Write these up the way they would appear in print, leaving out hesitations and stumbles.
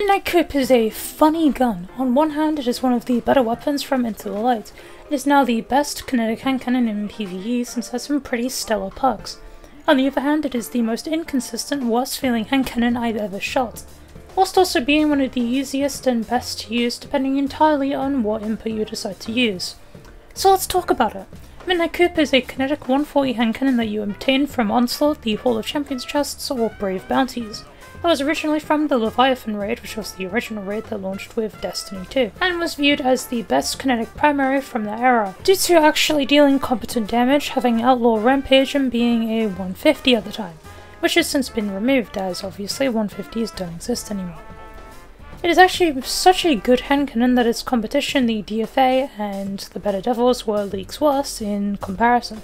Midnightcoup is a funny gun. On one hand, it is one of the better weapons from Into the Light. It is now the best kinetic hand cannon in PvE since it has some pretty stellar perks. On the other hand, it is the most inconsistent, worst feeling hand cannon I've ever shot, whilst also being one of the easiest and best to use depending entirely on what input you decide to use. So let's talk about it. Midnightcoup is a kinetic 140 hand cannon that you obtain from Onslaught, the Hall of Champions chests, or Brave bounties. It was originally from the Leviathan raid, which was the original raid that launched with Destiny 2, and was viewed as the best kinetic primary from that era, due to actually dealing competent damage, having Outlaw Rampage and being a 150 at the time, which has since been removed as obviously 150s don't exist anymore. It is actually such a good hand cannon that its competition, the DFA and the Better Devils, were leagues worse in comparison.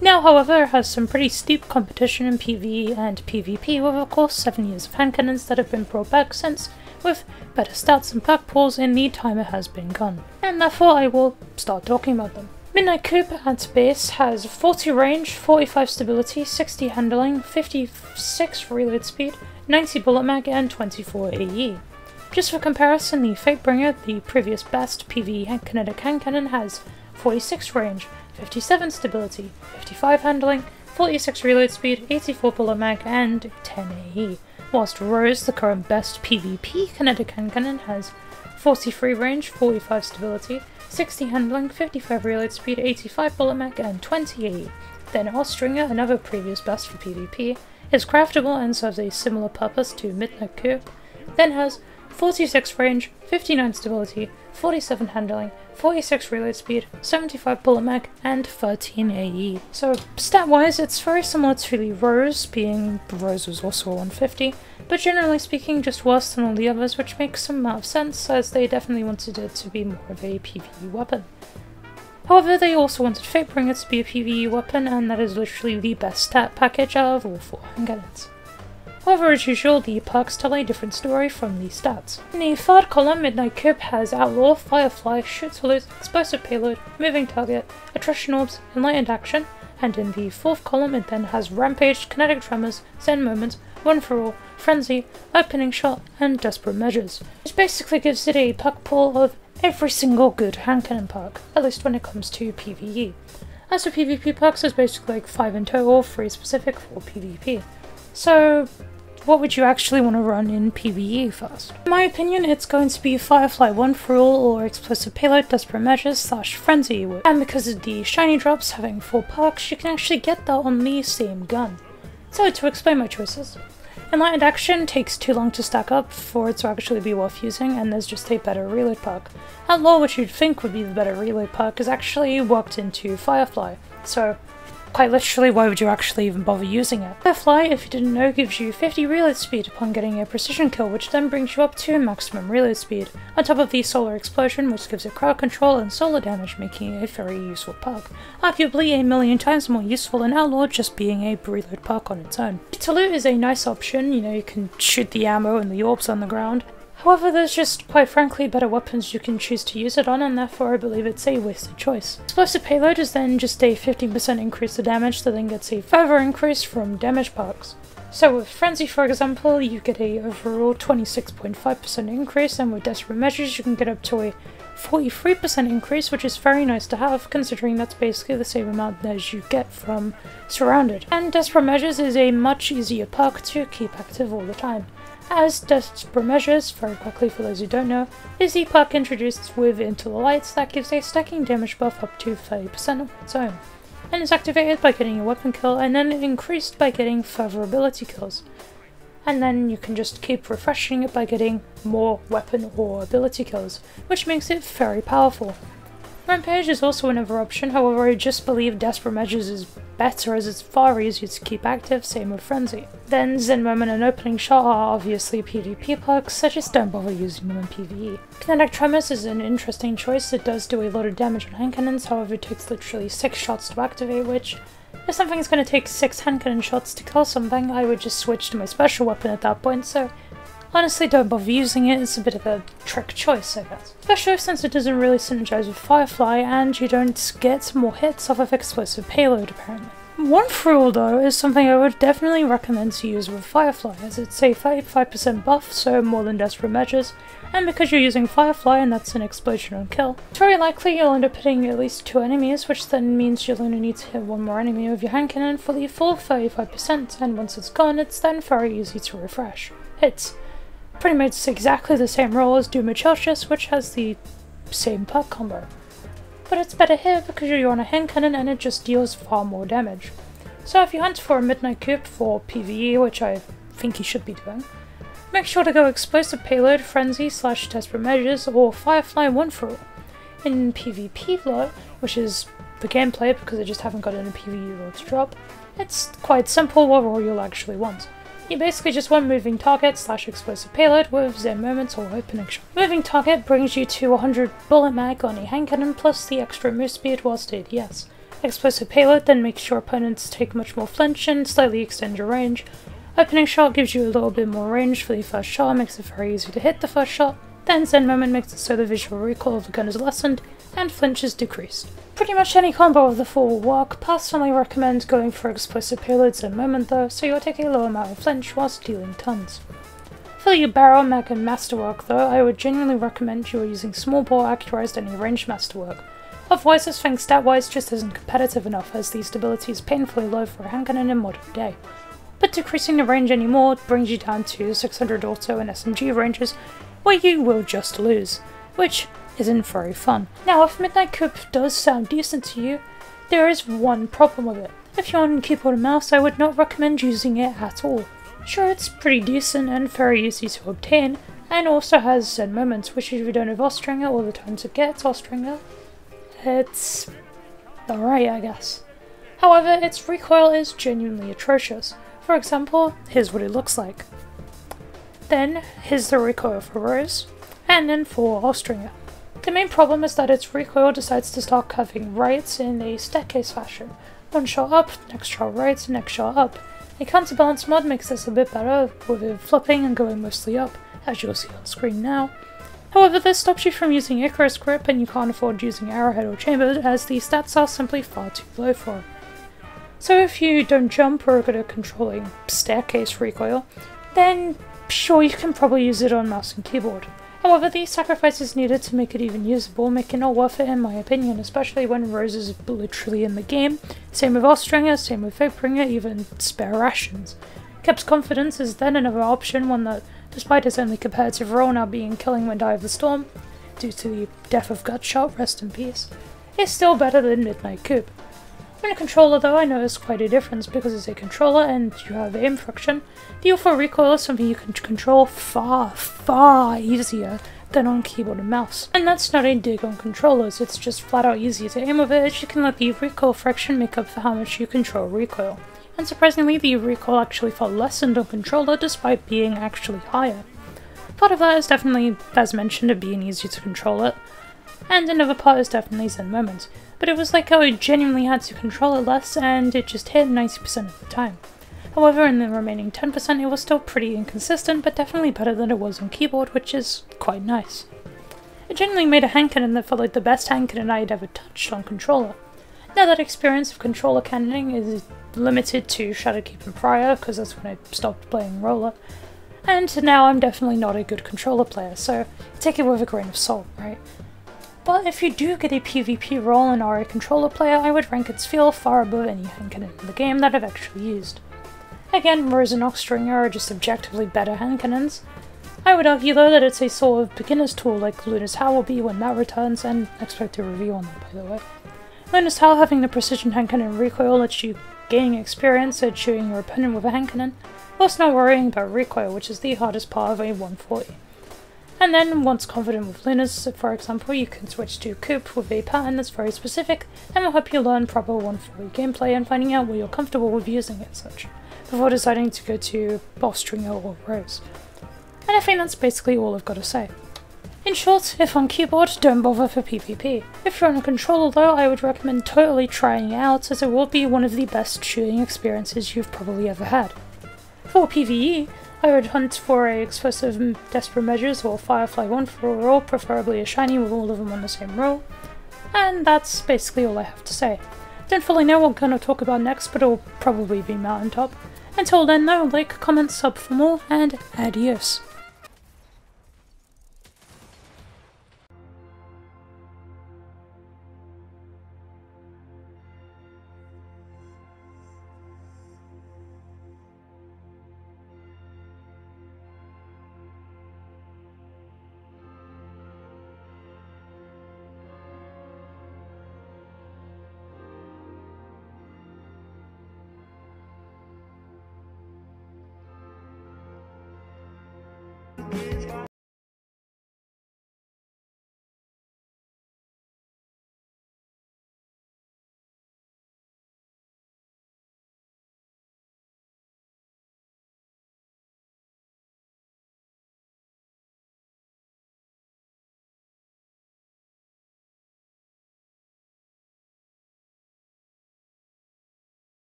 Now, however, it has some pretty steep competition in PvE and PvP with of course 7 years of hand cannons that have been brought back since, with better stats and perk pools in the time it has been gone. And therefore I will start talking about them. Midnightcoup at base has 40 range, 45 stability, 60 handling, 56 reload speed, 90 bullet mag and 24 AE. Just for comparison, the Fatebringer, the previous best PvE kinetic hand cannon, has 46 range, 57 stability, 55 handling, 46 reload speed, 84 bullet mag, and 10 AE, whilst Rose, the current best PvP kinetic hand cannon, has 43 range, 45 stability, 60 handling, 55 reload speed, 85 bullet mag, and 20 AE. Then Austringer, another previous best for PvP, is craftable and serves a similar purpose to Midnightcoup, then has 46 range, 59 stability, 47 handling, 46 reload speed, 75 bullet mag, and 13 AE. So stat-wise, it's very similar to the Rose, being the Rose was also a 150, but generally speaking just worse than all the others, which makes some amount of sense as they definitely wanted it to be more of a PvE weapon. However, they also wanted Fatebringer to be a PvE weapon, and that is literally the best stat package out of all 4 hand cannons. However, as usual, the perks tell a different story from the stats. In the third column, Midnightcoup has Outlaw, Firefly, Shoot to Loot, Explosive Payload, Moving Target, Attrition Orbs, Enlightened Action, and in the fourth column it then has Rampage, Kinetic Tremors, Zen Moment, One for All, Frenzy, Opening Shot, and Desperate Measures, which basically gives it a perk pool of every single good hand cannon perk, at least when it comes to PvE. As for PvP perks, there's basically like 5 in total, 3 specific for PvP. So what would you actually want to run in PvE first? In my opinion, it's going to be Firefly One for All or Explosive Payload, Desperate Measures / Frenzy, and because of the shiny drops having 4 perks, you can actually get that on the same gun. So to explain my choices. Enlightened Action takes too long to stack up for it to actually be worth using, and there's just a better reload perk. Outlaw, which you'd think would be the better reload perk, is actually worked into Firefly, so quite literally, why would you actually even bother using it? Firefly, if you didn't know, gives you 50 reload speed upon getting a precision kill, which then brings you up to maximum reload speed, on top of the solar explosion, which gives it crowd control and solar damage, making it a very useful perk. Arguably a million times more useful than Outlaw just being a reload perk on its own. To loot is a nice option, you can shoot the ammo and the orbs on the ground. However, there's just, quite frankly, better weapons you can choose to use it on, and therefore I believe it's a wasted choice. Explosive Payload is then just a 15% increase to damage that then gets a further increase from damage perks. So with Frenzy, for example, you get a overall 26.5% increase, and with Desperate Measures you can get up to a 43% increase, which is very nice to have, considering that's basically the same amount as you get from Surrounded. And Desperate Measures is a much easier perk to keep active all the time, as Desperate Measures, very quickly for those who don't know, is the perk introduced with Into the Lights that gives a stacking damage buff up to 30% of its own, and is activated by getting a weapon kill and then increased by getting further ability kills. And then you can just keep refreshing it by getting more weapon or ability kills, which makes it very powerful. Rampage is also another option, however I just believe Desperate Measures is better as it's far easier to keep active, same with Frenzy. Then Zen Moment and Opening Shot are obviously PvP perks, so just don't bother using them in PvE. Kinetic Tremors is an interesting choice. It does do a lot of damage on hand cannons, however it takes literally 6 shots to activate, which if something's going to take 6 hand cannon shots to kill something, I would just switch to my special weapon at that point, so honestly, don't bother using it, it's a bit of a trick choice, I guess. Especially since it doesn't really synergize with Firefly, and you don't get more hits off of Explosive Payload, apparently. One rule though is something I would definitely recommend to use with Firefly, as it's a 35% buff, so more than desperate measures, and because you're using Firefly and that's an explosion on kill, it's very likely you'll end up hitting at least 2 enemies, which then means you'll only need to hit 1 more enemy with your hand cannon for the full 35%, and once it's gone, it's then very easy to refresh. It's pretty much exactly the same role as Doom Atrocious, which has the same perk combo. But it's better here because you're on a hand cannon and it just deals far more damage. So if you hunt for a midnightcoup for PvE, which I think you should be doing, make sure to go Explosive Payload, Frenzy / Desperate Measures, or Firefly 1-for-all. In PvP though, which is the gameplay because I just haven't got any PvE role to drop, it's quite simple what role you'll actually want. You basically just want Moving Target / Explosive Payload with Zen Moments or Opening Shot. Moving Target brings you to 100 bullet mag on a hand cannon plus the extra move speed whilst ADS. Explosive Payload then makes your opponents take much more flinch and slightly extend your range. Opening Shot gives you a little bit more range for the first shot, makes it very easy to hit the first shot. Then Zen Moment makes it so the visual recoil of the gun is lessened and flinch is decreased. Pretty much any combo of the 4 will work. Personally recommend going for Explosive Payloads and Moment though, so you'll take a low amount of flinch whilst dealing tons. For your barrel, mag and masterwork though, I would genuinely recommend you are using small bore, accurized and ranged masterwork. Otherwise this thing stat-wise just isn't competitive enough, as the stability is painfully low for a hand cannon in modern day. But decreasing the range anymore brings you down to 600 auto and SMG ranges, where you will just lose, which isn't very fun. Now if midnightcoup does sound decent to you, there is one problem with it. If you're on keyboard and mouse, I would not recommend using it at all. Sure, it's pretty decent and very easy to obtain, and also has Zen Moments, which if you don't have Austringer or the time to get Austringer, it's alright I guess. However, its recoil is genuinely atrocious. For example, here's what it looks like. Then, here's the recoil for Rose, and then for Austringer. The main problem is that its recoil decides to start curving right in a staircase fashion. One shot up, next shot right, next shot up. A counterbalance mod makes this a bit better, with it flipping and going mostly up, as you'll see on screen now. However, this stops you from using Icarus grip, and you can't afford using Arrowhead or Chamber, as the stats are simply far too low for it. So if you don't jump or are good at controlling staircase recoil, then sure, you can probably use it on mouse and keyboard. However, these sacrifices needed to make it even usable make it not worth it in my opinion, especially when Rose is literally in the game. Same with Austringer, same with Fatebringer, even spare rations. Kep's Confidence is then another option, one that, despite its only competitive role now being Killing Wind Eye of the Storm, due to the death of Gutshot, rest in peace, is still better than midnightcoup. In a controller though, I noticed quite a difference because it's a controller and you have aim friction. The UFO recoil is something you can control far easier than on keyboard and mouse. And that's not a dig on controllers, it's just flat out easier to aim with it, as you can let the recoil friction make up for how much you control recoil. And surprisingly, the recoil actually felt lessened on controller despite being actually higher. Part of that is definitely, as mentioned, it being easier to control it. And another part is definitely Zen Moments, but it was like how I genuinely had to control it less and it just hit 90% of the time. However, in the remaining 10% it was still pretty inconsistent, but definitely better than it was on keyboard, which is quite nice. It genuinely made a hand cannon that felt like the best hand cannon I had ever touched on controller. Now that experience of controller cannoning is limited to Shadowkeep and Prior, because that's when I stopped playing roller, and now I'm definitely not a good controller player, so take it with a grain of salt, right? But if you do get a PvP role and are a controller player, I would rank its feel far above any hand cannon in the game that I've actually used. Again, Rose and Austringer are just objectively better hand cannons. I would argue though that it's a sort of beginner's tool like Luna's Howl will be when that returns, and expect a review on that by the way. Luna's Howl having the precision hand cannon recoil lets you gain experience at shooting your opponent with a hand cannon, whilst not worrying about recoil, which is the hardest part of a 140. And then, once confident with Luna's, for example, you can switch to coup with a pattern that's very specific and will help you learn proper 140 gameplay and finding out where you're comfortable with using it such, before deciding to go to Austringer or Rose. And I think that's basically all I've got to say. In short, if on keyboard, don't bother for PvP. If you're on a controller though, I would recommend totally trying it out, as it will be one of the best shooting experiences you've probably ever had. For PvE, I would hunt for a Explosive Desperate Measures or Firefly 1-for-all, preferably a shiny with all of them on the same roll, and that's basically all I have to say. Don't fully know what I'm gonna talk about next, but it'll probably be Mountaintop. Until then though, like, comment, sub for more, and adios.